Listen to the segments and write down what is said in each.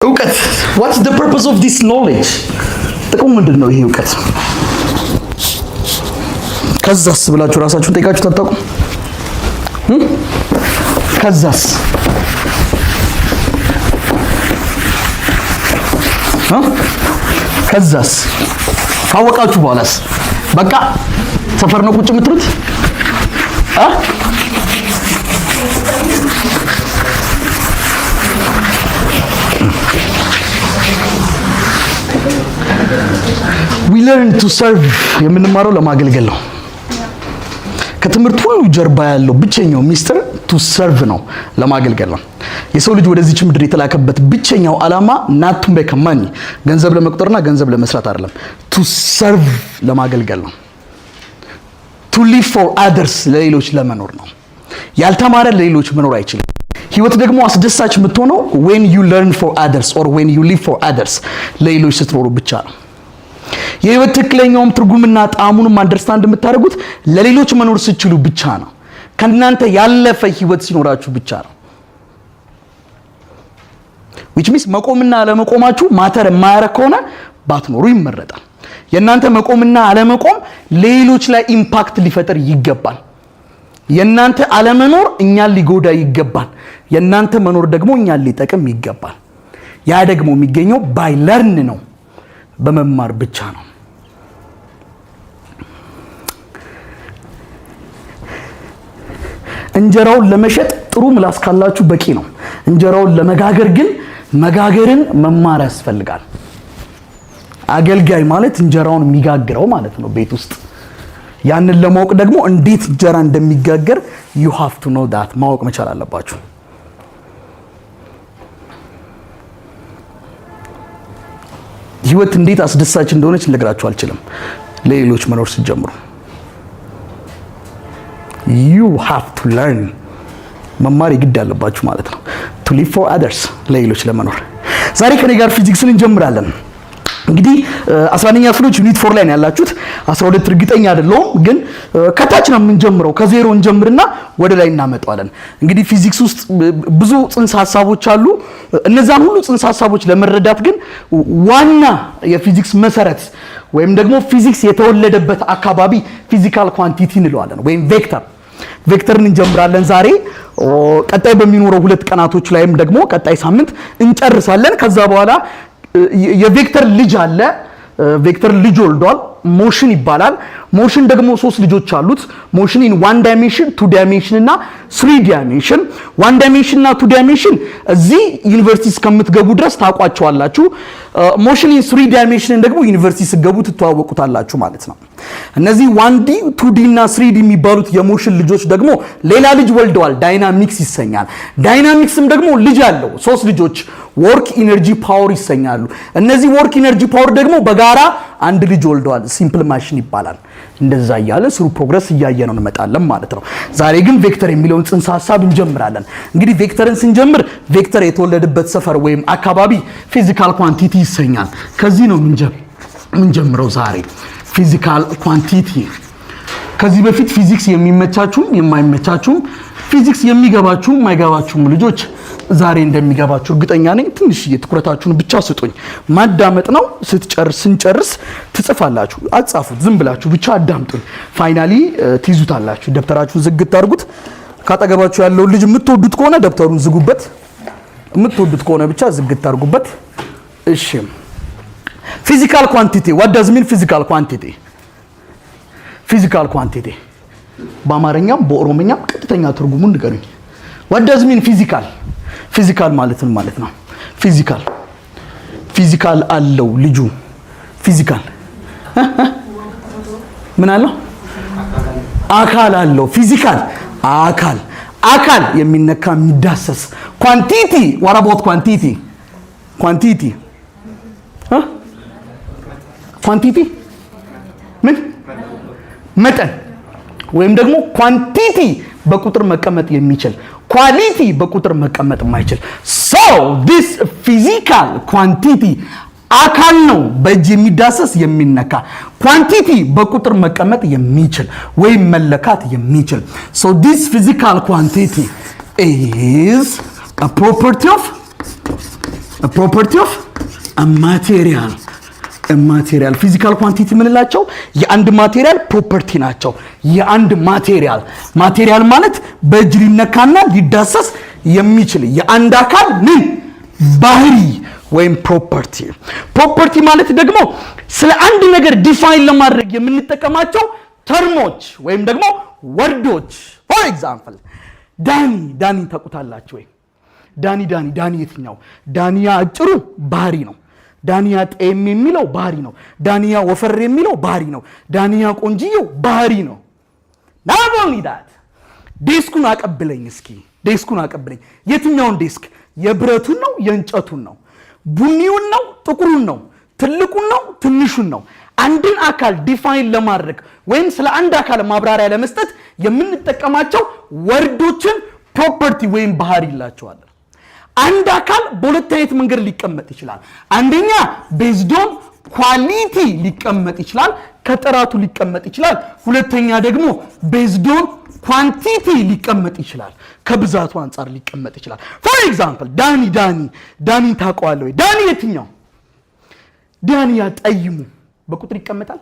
እውቀት what's the purpose of this knowledge? ጥቅሙ ምንድነው ይሄ እውቀት? ከዛስ ብላችሁ ራሳችሁን ጠይቃችሁ ታጣቁ? ከዛስ ከዛስ ካወቃችሁ በኋላስ በቃ ሰፈር ነው ቁጭ የምትሉት? we learn to serve የምንማረው ለማገልገል ነው። ከትምህርት ሁሉ ጀርባ ያለው ብቸኛው ሚስጥር to serve ነው፣ ለማገልገል ነው። የሰው ልጅ ወደዚህ ምድር የተላከበት ብቸኛው ዓላማ not to make money ገንዘብ ለመቁጠርና ገንዘብ ለመስራት አይደለም፣ to serve ለማገልገል ነው። to live for others ለሌሎች ለመኖር ነው። ያልተማረ ለሌሎች መኖር አይችልም። ህይወት ደግሞ አስደሳች የምትሆነው when you learn for others or when you live for others ለሌሎች ስትኖሩ ብቻ ነው። የህይወት ትክክለኛውም ትርጉምና ጣዕሙንም አንደርስታንድ የምታደርጉት ለሌሎች መኖር ስትችሉ ብቻ ነው። ከእናንተ ያለፈ ህይወት ሲኖራችሁ ብቻ ነው። which means መቆምና አለመቆማችሁ ማተር የማያረግ ከሆነ ባትኖሩ ይመረጣል። የእናንተ መቆምና አለመቆም ሌሎች ላይ ኢምፓክት ሊፈጥር ይገባል። የእናንተ አለመኖር እኛን ሊጎዳ ይገባል። የእናንተ መኖር ደግሞ እኛን ሊጠቅም ይገባል። ያ ደግሞ የሚገኘው ባይ ለርን ነው፣ በመማር ብቻ ነው። እንጀራውን ለመሸጥ ጥሩ ምላስ ካላችሁ በቂ ነው። እንጀራውን ለመጋገር ግን መጋገርን መማር ያስፈልጋል። አገልጋይ ማለት እንጀራውን የሚጋግረው ማለት ነው ቤት ውስጥ። ያንን ለማወቅ ደግሞ እንዴት እንጀራ እንደሚጋገር you have to know that ማወቅ መቻል አለባችሁ። ህይወት እንዴት አስደሳች እንደሆነች ልነግራችሁ አልችልም። ለሌሎች መኖር ሲጀምሩ you have to learn መማር ይግድ አለባችሁ ማለት ነው። to live for others ለሌሎች ለመኖር። ዛሬ ከኔ ጋር ፊዚክስን እንጀምራለን። እንግዲህ 11ኛ ክፍሎች ዩኒት 4 ላይ ነው ያላችሁት። 12 እርግጠኛ አይደለሁም፣ ግን ከታች ነው የምንጀምረው። ከዜሮ እንጀምርና ወደ ላይ እናመጣዋለን። እንግዲህ ፊዚክስ ውስጥ ብዙ ጽንሰ ሐሳቦች አሉ። እነዛን ሁሉ ጽንሰ ሐሳቦች ለመረዳት ግን ዋና የፊዚክስ መሰረት ወይም ደግሞ ፊዚክስ የተወለደበት አካባቢ ፊዚካል ኳንቲቲ እንለዋለን ወይም ቬክተርን እንጀምራለን ዛሬ። ቀጣይ በሚኖረው 2 ቀናቶች ላይም ደግሞ ቀጣይ ሳምንት እንጨርሳለን። ከዛ በኋላ የቬክተር ልጅ አለ። ቬክተር ልጅ ወልዷል፣ ሞሽን ይባላል። ሞሽን ደግሞ 3 ልጆች አሉት። ሞሽን ኢን 1 ዳይሜንሽን፣ 2 ዳይሜንሽን እና 3 ዳይሜንሽን። 1 ዳይሜንሽን እና 2 ዳይሜንሽን እዚህ ዩኒቨርሲቲ እስከምትገቡ ድረስ ታውቋቸዋላችሁ። ሞሽን ኢን 3 ዳይሜንሽን ደግሞ ዩኒቨርሲቲ ስትገቡ ትተዋወቁታላችሁ ማለት ነው። እነዚህ 1D 2D እና 3D የሚባሉት የሞሽን ልጆች ደግሞ ሌላ ልጅ ወልደዋል፣ ዳይናሚክስ ይሰኛል። ዳይናሚክስም ደግሞ ልጅ አለው፣ 3 ልጆች ወርክ ኢነርጂ ፓወር ይሰኛሉ። እነዚህ ወርክ ኢነርጂ ፓወር ደግሞ በጋራ አንድ ልጅ ወልደዋል፣ ሲምፕል ማሽን ይባላል። እንደዛ እያለ ስሩ ፕሮግረስ እያየነው እንመጣለን ማለት ነው። ዛሬ ግን ቬክተር የሚለውን ጽንሰ ሐሳብ እንጀምራለን። እንግዲህ ቬክተርን ስንጀምር ቬክተር የተወለደበት ሰፈር ወይም አካባቢ ፊዚካል ኳንቲቲ ይሰኛል። ከዚህ ነው የምንጀምረው ዛሬ ፊዚካል ኳንቲቲ። ከዚህ በፊት ፊዚክስ የሚመቻችሁም የማይመቻችሁም፣ ፊዚክስ የሚገባችሁም የማይገባችሁም ልጆች ዛሬ እንደሚገባችሁ እርግጠኛ ነኝ። ትንሽ የትኩረታችሁን ብቻ ስጡኝ። ማዳመጥ ነው። ስንጨርስ ትጽፋላችሁ። አጻፉት፣ ዝም ብላችሁ ብቻ አዳምጡኝ። ፋይናሊ ትይዙታላችሁ። ደብተራችሁን ዝግት አድርጉት። ካጠገባችሁ ያለው ልጅ የምትወዱት ከሆነ ደብተሩን ዝጉበት፣ የምትወዱት ከሆነ ብቻ ዝግት አድርጉበት። እሺ፣ ፊዚካል ኳንቲቲ what does mean ፊዚካል ኳንቲቲ? ፊዚካል ኳንቲቲ በአማርኛም በኦሮሞኛም ቀጥተኛ ትርጉሙን ንገሩኝ። what does mean ፊዚካል ማለት ምን ማለት ነው? ፊዚካል አለው ልጁ። ፊዚካል ምን አለው? አካል አለው። ፊዚካል አካል የሚነካ የሚዳሰስ። ኳንቲቲ what about ኳንቲቲ ምን መጠን ወይም ደግሞ ኳንቲቲ በቁጥር መቀመጥ የሚችል፣ ኳሊቲ በቁጥር መቀመጥ የማይችል። so this physical quantity አካል ነው፣ በእጅ የሚዳሰስ የሚነካ። ኳንቲቲ በቁጥር መቀመጥ የሚችል ወይም መለካት የሚችል። so this physical quantity is a property of ፕሮፐርቲ ኦፍ ማቴሪያል ማቴሪያል ፊዚካል ኳንቲቲ የምንላቸው የአንድ ማቴሪያል ፕሮፐርቲ ናቸው። የአንድ ማቴሪያል ማለት በእጅ ሊነካና ሊዳሰስ የሚችል የአንድ አካል ምን ባህሪ ወይም ፕሮፐርቲ ማለት ደግሞ ስለ አንድ ነገር ዲፋይን ለማድረግ የምንጠቀማቸው ተርሞች ወይም ደግሞ ወርዶች። ፎር ኤግዛምፕል ዳኒ ታውቁታላችሁ ወይ? ዳኒ የትኛው? ዳኒያ አጭሩ ባህሪ ነው። ዳኒያ ጤም የሚለው ባህሪ ነው። ዳኒያ ወፈር የሚለው ባህሪ ነው። ዳኒያ ቆንጂየው ባህሪ ነው። not only that ዴስኩን አቀብለኝ እስኪ ዴስኩን አቀብለኝ። የትኛውን ዴስክ? የብረቱን ነው የእንጨቱን ነው? ቡኒውን ነው ጥቁሩን ነው? ትልቁን ነው ትንሹን ነው? አንድን አካል ዲፋይን ለማድረግ ወይም ስለ አንድ አካል ማብራሪያ ለመስጠት የምንጠቀማቸው ወርዶችን ፕሮፐርቲ ወይም ባህሪ ይላቸዋል። አንድ አካል በሁለት አይነት መንገድ ሊቀመጥ ይችላል። አንደኛ ቤዝድ ኦን ኳሊቲ ሊቀመጥ ይችላል፣ ከጥራቱ ሊቀመጥ ይችላል። ሁለተኛ ደግሞ ቤዝድ ኦን ኳንቲቲ ሊቀመጥ ይችላል፣ ከብዛቱ አንፃር ሊቀመጥ ይችላል። ፎር ኤግዛምፕል ዳኒ ታውቀዋለህ ወይ? ዳኒ የትኛው? ዳኒያ ጠይሙ በቁጥር ይቀመጣል?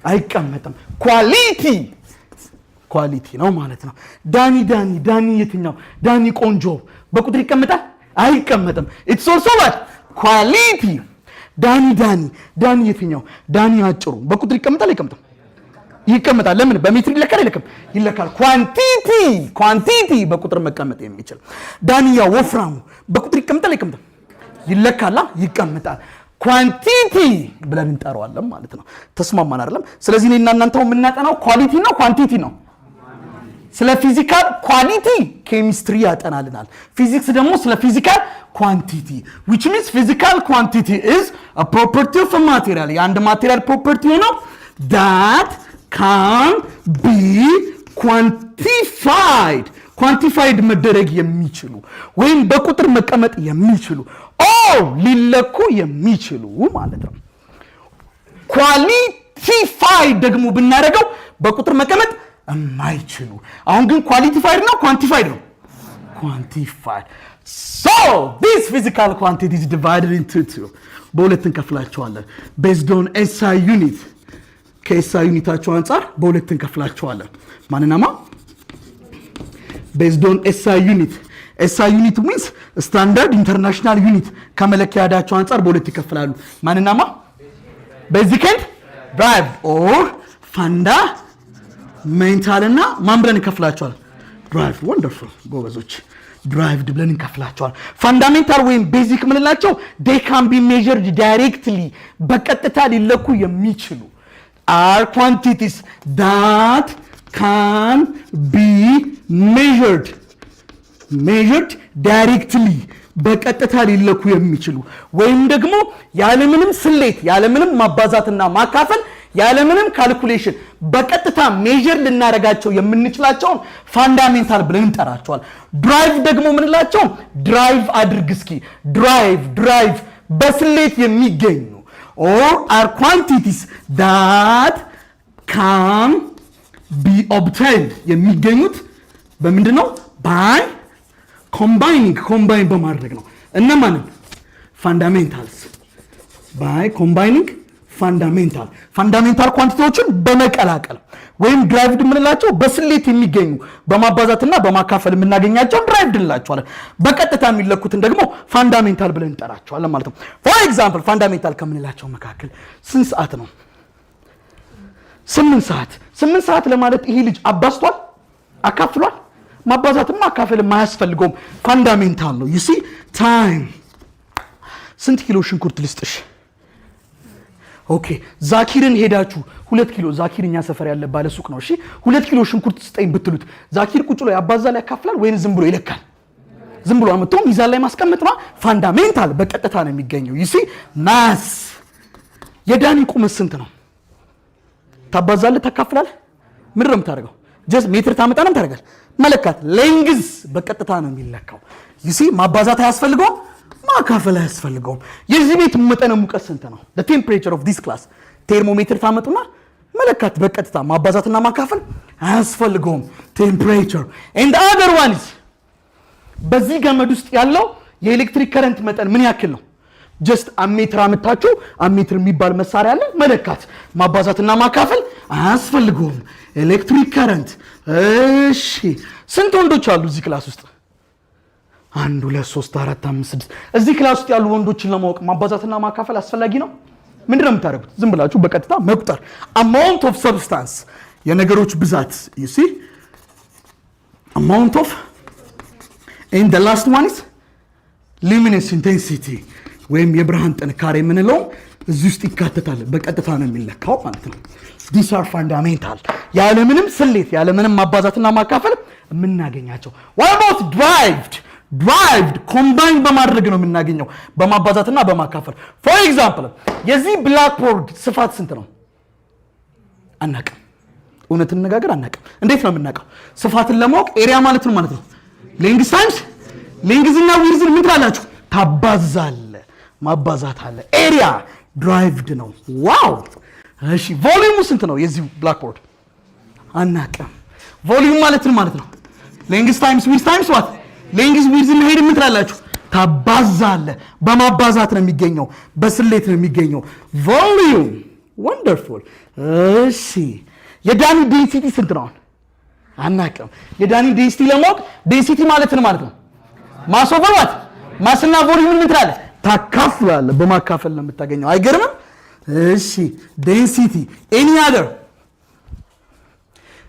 አይቀመጥም። ኳሊቲ ነው ማለት ነው። ዳኒ የትኛው? ዳኒ ቆንጆ በቁጥር ይቀመጣል? አይቀመጥም። ኢትስ ኦልሶ ዋት ኳሊቲ። ዳኒ የትኛው? ዳኒ አጭሩ በቁጥር ይቀመጣል? አይቀመጥም? ይቀመጣል። ለምን? በሜትር ይለካል? አይለካም? ይለካል። ኳንቲቲ በቁጥር መቀመጥ የሚችል። ዳኒያ ወፍራሙ በቁጥር ይቀመጣል? አይቀመጥም? ይለካላ? ይቀመጣል። ኳንቲቲ ብለን እንጠራዋለን ማለት ነው። ተስማማን አይደለም? ስለዚህ እኔና እናንተው የምናጠናው ኳሊቲ ነው ኳንቲቲ ነው። ስለ ፊዚካል ኳሊቲ ኬሚስትሪ ያጠናልናል። ፊዚክስ ደግሞ ስለ ፊዚካል ኳንቲቲ which means physical quantity is a property of a material የአንድ ማቴሪያል ፕሮፐርቲ ነው that can be quantified መደረግ የሚችሉ ወይም በቁጥር መቀመጥ የሚችሉ ሊለኩ የሚችሉ ማለት ነው። ኳሊቲፋይድ ደግሞ ብናደርገው በቁጥር መቀመጥ የማይችሉ። አሁን ግን ኳሊቲፋይድ ነው ኳንቲፋይድ ነው? ኳንቲፋይድ። so this physical quantity is divided into two በሁለት እንከፍላቸዋለን based on SI unit ከSI ዩኒታቸው አንፃር በሁለት እንከፍላቸዋለን። ማንናማ based on SI unit unit means standard international unit ከመለኪያ ያዳቸው አንፃር በሁለት ይከፈላሉ። ማንናማ basic and derived or fundamental እና ማን ብለን እንከፍላቸዋለን? derived wonderful ጎበዞች derived ብለን እንከፍላቸዋለን። fundamental ወይም basic ምንላቸው they can be measured directly በቀጥታ ሊለኩ የሚችሉ are quantities that can be measured directly በቀጥታ ሊለኩ የሚችሉ ወይም ደግሞ ያለምንም ስሌት ያለምንም ማባዛትና ማካፈል ያለምንም ካልኩሌሽን በቀጥታ ሜጀር ልናረጋቸው የምንችላቸው ፋንዳሜንታል ብለን እንጠራቸዋል። ድራይቭ ደግሞ ምንላቸው? ድራይቭ አድርግ እስኪ ድራይቭ በስሌት የሚገኙ or are quantities that can be obtained የሚገኙት በምንድነው? by combine በማድረግ ነው። እነማንን? fundamentals by combining fundamental ኳንቲቲዎችን በመቀላቀል ወይም ድራይቭድ የምንላቸው በስሌት የሚገኙ በማባዛትና በማካፈል የምናገኛቸው ድራይቭድ እንላቸዋለን። በቀጥታ የሚለኩትን ደግሞ ፋንዳሜንታል ብለን እንጠራቸዋለን ማለት ነው። ፎር ኤግዛምፕል ፋንዳሜንታል ከምንላቸው መካከል ስንት ሰዓት ነው? 8 ሰዓት ለማለት ይሄ ልጅ አባዝቷል? አካፍሏል? ማባዛትም ማካፈልም ማያስፈልገውም ፋንዳሜንታል ነው። you see time ስንት ኪሎ ሽንኩርት ልስጥሽ? ኦኬ ዛኪርን ሄዳችሁ 2 ኪሎ ዛኪርኛ ሰፈር ያለ ባለ ሱቅ ነው። እሺ 2 ኪሎ ሽንኩርት ስጠኝ ብትሉት ዛኪር ቁጭ ብሎ ያባዛል ያካፍላል ወይስ ዝም ብሎ ይለካል? ዝም ብሎ አመጣው ሚዛን ላይ ማስቀመጥ ነው። ፋንዳሜንታል በቀጥታ ነው የሚገኘው። you see ማስ የዳኒ ቁመት ስንት ነው? ታባዛለህ ታካፍላለህ? ምን ነው የምታደርገው? ጀስት ሜትር ታመጣና ታደርጋለህ። መለካት ሌንግዝ በቀጥታ ነው የሚለካው። you see ማባዛት አያስፈልገውም ማካፈል አያስፈልገውም። የዚህ ቤት መጠነ ሙቀት ስንት ነው? the temperature of this class ቴርሞሜትር ታመጡና መለካት በቀጥታ ማባዛትና ማካፈል አያስፈልገውም። temperature and the other one is በዚህ ገመድ ውስጥ ያለው የኤሌክትሪክ ከረንት መጠን ምን ያክል ነው? ጀስት አሜትር አመታችሁ አሜትር የሚባል መሳሪያ አለ መለካት ማባዛትና ማካፈል አያስፈልገውም። ኤሌክትሪክ ከረንት እሺ ስንት ወንዶች አሉ እዚህ ክላስ ውስጥ? 1 2 3 4 5 6 እዚህ ክላስ ውስጥ ያሉ ወንዶችን ለማወቅ ማባዛትና ማካፈል አስፈላጊ ነው? ምንድነው የምታደርጉት? ዝም ብላችሁ በቀጥታ መቁጠር amount of substance የነገሮች ብዛት you see amount of and the last one is luminous intensity ወይም የብርሃን ጥንካሬ የምንለው እዚህ ውስጥ ይካተታል። በቀጥታ ነው የሚለካው ማለት ነው። these are fundamental ያለምንም ስሌት ያለምንም ማባዛትና ማካፈል የምናገኛቸው። what about derived combine በማድረግ ነው የምናገኘው በማባዛትና በማካፈል። for example የዚህ ብላክቦርድ ስፋት ስንት ነው? አናውቅም። እውነትን እንነጋገር አናውቅም። እንዴት ነው የምናውቀው? ስፋትን ለማወቅ ኤሪያ ማለት ነው ሌንግዝ ታይምስ ሌንግዝና ዊድዝን ምን ትላላችሁ? ታባዛለ ማባዛት አለ። ኤሪያ ድራይቭድ ነው። ዋው እሺ ቮሊዩሙ ስንት ነው የዚህ ብላክቦርድ? አናውቅም። ቮሊዩም ማለት ነው ሌንግዝ ታይምስ ዊድዝ ታይምስ ዋት ሌንግዝ ዊድዝን ሄድ ምን ትላላችሁ? ታባዛለ። በማባዛት ነው የሚገኘው በስሌት ነው የሚገኘው ቮሊዩም። ወንደርፉል። እሺ የዳኒ ዴንሲቲ ስንት ነው? አናውቅም። የዳኒ ዴንሲቲ ለማወቅ ዴንሲቲ ማለት ነው ማስ ኦቨር ዋት ማስና ቮሊዩም ምን ትላለህ? ታካፍላለህ። በማካፈል ነው የምታገኘው። አይገርምም? እሺ ዴንሲቲ ኤኒ አደር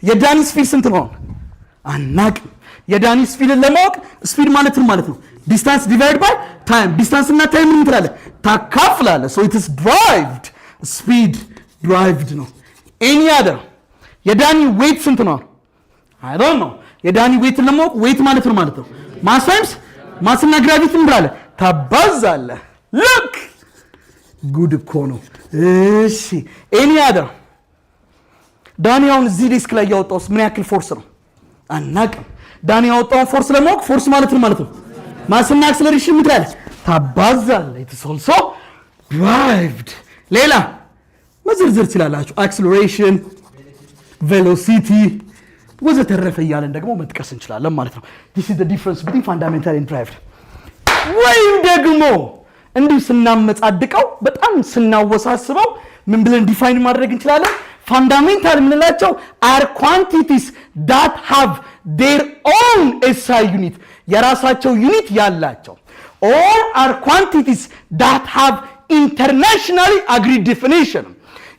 የዳኒ ስፒድ ስንት ነው? አናውቅም። የዳኒ ስፒድን ለማወቅ ስፒድ ማለት ነው ዲስታንስ ዲቫይድ ባይ ታይም ዲስታንስ እና ታይም ምን ትላለህ? ታካፍላለህ። ሶ ኢት ኢዝ ድራይቭድ ስፒድ ድራይቭድ ነው። ኤኒ አደር የዳኒ ዌት ስንት ነው? አይ ዶንት ኖ። የዳኒ ዌትን ለማወቅ ዌት ማለት ነው ማስ ታይምስ ማስና ግራቪቲ ምን ትላለህ? ታባዛለህ። ሉክ ጉድ እኮ ነው። እሺ ኤኒ አደር ዳኒ አሁን እዚህ ዲስክ ላይ ያወጣውስ ምን ያክል ፎርስ ነው? አናውቅም። ዳኒ ያወጣውን ፎርስ ለማወቅ ፎርስ ማለት ነው ማስና አክሰለሬሽን ምን ትላለህ? ታባዛለህ። ኢትስ ኦልሶ ድራይቭድ። ሌላ መዘርዘር ትችላላችሁ። አክሰለሬሽን ቬሎሲቲ ወዘተረፈ እያለን ደግሞ መጥቀስ እንችላለን ማለት ነው። this is the difference between fundamental and derived። ወይም ደግሞ እንዲሁ ስናመጻድቀው በጣም ስናወሳስበው ምን ብለን ዲፋይን ማድረግ እንችላለን? ፋንዳሜንታል የምንላቸው are quantities that have their own SI unit የራሳቸው ዩኒት ያላቸው or are quantities that have internationally agreed definition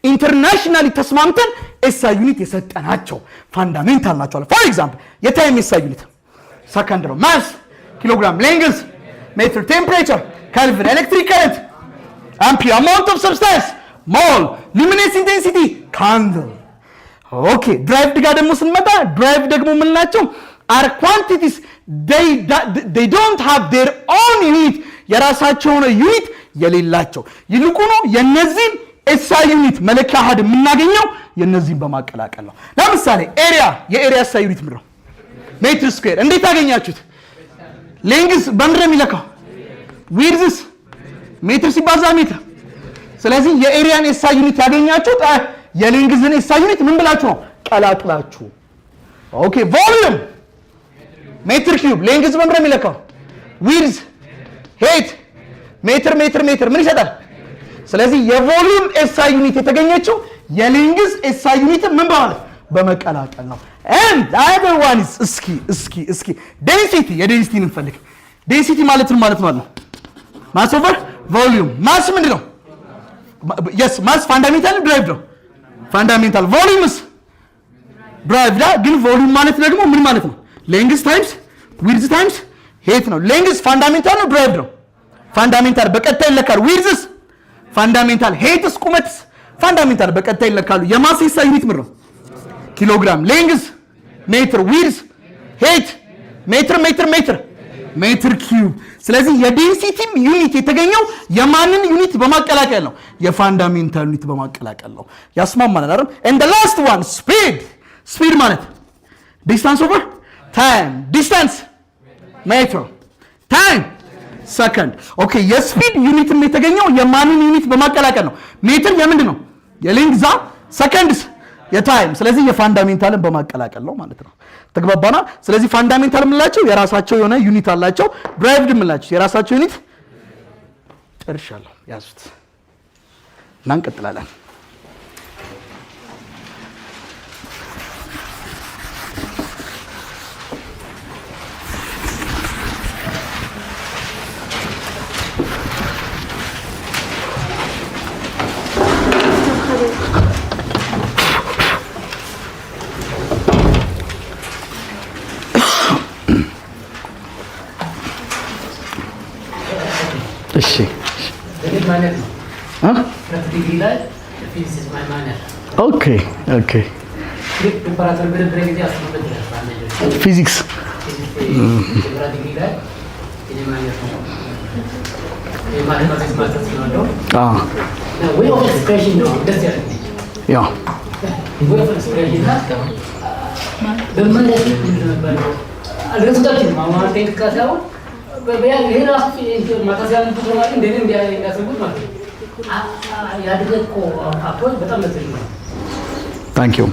ኢንተርናሽናሊ ተስማምተን ኤስአይ ዩኒት የሰጠናቸው ፋንዳሜንታል ናቸው። ፎር ኤግዛምፕል የታይም ኤስአይ ዩኒት ሰከንድ ነው። ማስ ኪሎግራም፣ ሌንግዝ፣ ሜትር፣ ቴምፕሬቸር፣ ከልቪን፣ ኤሌክትሪክ ከረንት፣ አምፒር፣ አማውንት ኦፍ ሰብስታንስ፣ ሞል፣ ሉሚነስ ኢንቴንሲቲ፣ ካንድል። ኦኬ ድራይቭድ ጋር ደግሞ ስንመጣ ድራይቭ ደግሞ ምን ናቸው? አር ኳንቲቲስ they don't have their own unit የራሳቸው የሆነ ዩኒት የሌላቸው ይልቁኑ የነዚህን ኤስአይ ዩኒት መለኪያ አሃድ የምናገኘው የነዚህን በማቀላቀል ነው። ለምሳሌ ኤሪያ የኤሪያ ኤስአይ ዩኒት ምንድነው? ሜትር ስኩዌር። እንዴት አገኛችሁት? ሌንግዝ በምንድን ነው የሚለካው? ዊድዝስ ሜትር ሲባዛ ሜትር። ስለዚህ የኤሪያን ኤስአይ ዩኒት ያገኛችሁት የሌንግዝን ኤስአይ ዩኒት ምን ብላችሁ ነው? ቀላቅላችሁ። ኦኬ ቮሊዩም ሜትር ኪዩብ። ሌንግዝ በምንድን ነው የሚለካው? ዊድዝ ሄት ሜትር ምን ይሰጣል? ስለዚህ የቮሊዩም ኤስአይ ዩኒት የተገኘችው የሌንግዝ ኤስአይ ዩኒት ምን በማለት በመቀላቀል ነው። and the other one is እስኪ ዴንሲቲ የዴንሲቲን እንፈልግ። ዴንሲቲ ማለት ነው ማስ ኦቨር ቮሊዩም። ማስ ምንድን ነው? yes ማስ ፋንዳሜንታል ድራይቭድ ነው። ፋንዳሜንታል ቮሊዩምስ ድራይቭድ ግን ቮሊዩም ማለት ደግሞ ምን ማለት ነው? ሌንግዝ ታይምስ ዊድዝ ታይምስ ሄት ነው። ሌንግዝ ፋንዳሜንታል ነው ድራይቭድ ነው። ፋንዳሜንታል በቀጥታ ይለካል። ዊድዝስ ፋንዳሜንታል፣ ሄትስ ቁመትስ ፋንዳሜንታል በቀጥታ ይለካሉ። የማስ ኤስአይ ዩኒት ምንድን ነው? ኪሎግራም፣ ሌንግዝ ሜትር፣ ዊድዝ ሄት ሜትር ኪዩብ። ስለዚህ የዴንሲቲም ዩኒት የተገኘው የማንን ዩኒት በማቀላቀል ነው? የፋንዳሜንታል ዩኒት በማቀላቀል ነው። ያስማማናል አይደል? and the last one speed ማለት ዲስታንስ ኦቨር ታይም። ዲስታንስ ሜትር፣ ታይም ሰከንድ። ኦኬ የስፒድ ዩኒትም የተገኘው የማንን ዩኒት በማቀላቀል ነው? ሜትር የምንድን ነው? የሌንግዝ። ሰከንድስ የታይም ስለዚህ የፋንዳሜንታልን በማቀላቀል ነው ማለት ነው። ተግባባና። ስለዚህ ፋንዳሜንታል የምንላቸው የራሳቸው የሆነ ዩኒት አላቸው። ድራይቭድ የምንላቸው የራሳቸው ዩኒት ጨርሻለሁ። ያዙት እና እንቀጥላለን። እሺ ኦኬ ኦኬ ፊዚክስ Thank you.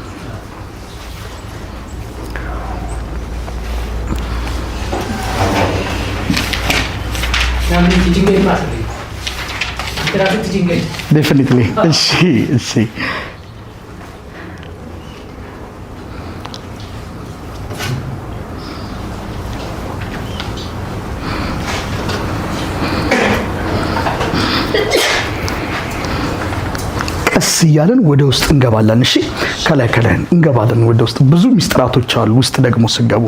Definitely. See. እያለን ወደ ውስጥ እንገባለን። እሺ ከላይ እንገባለን ወደ ውስጥ። ብዙ ሚስጥራቶች አሉ ውስጥ ደግሞ ስገቡ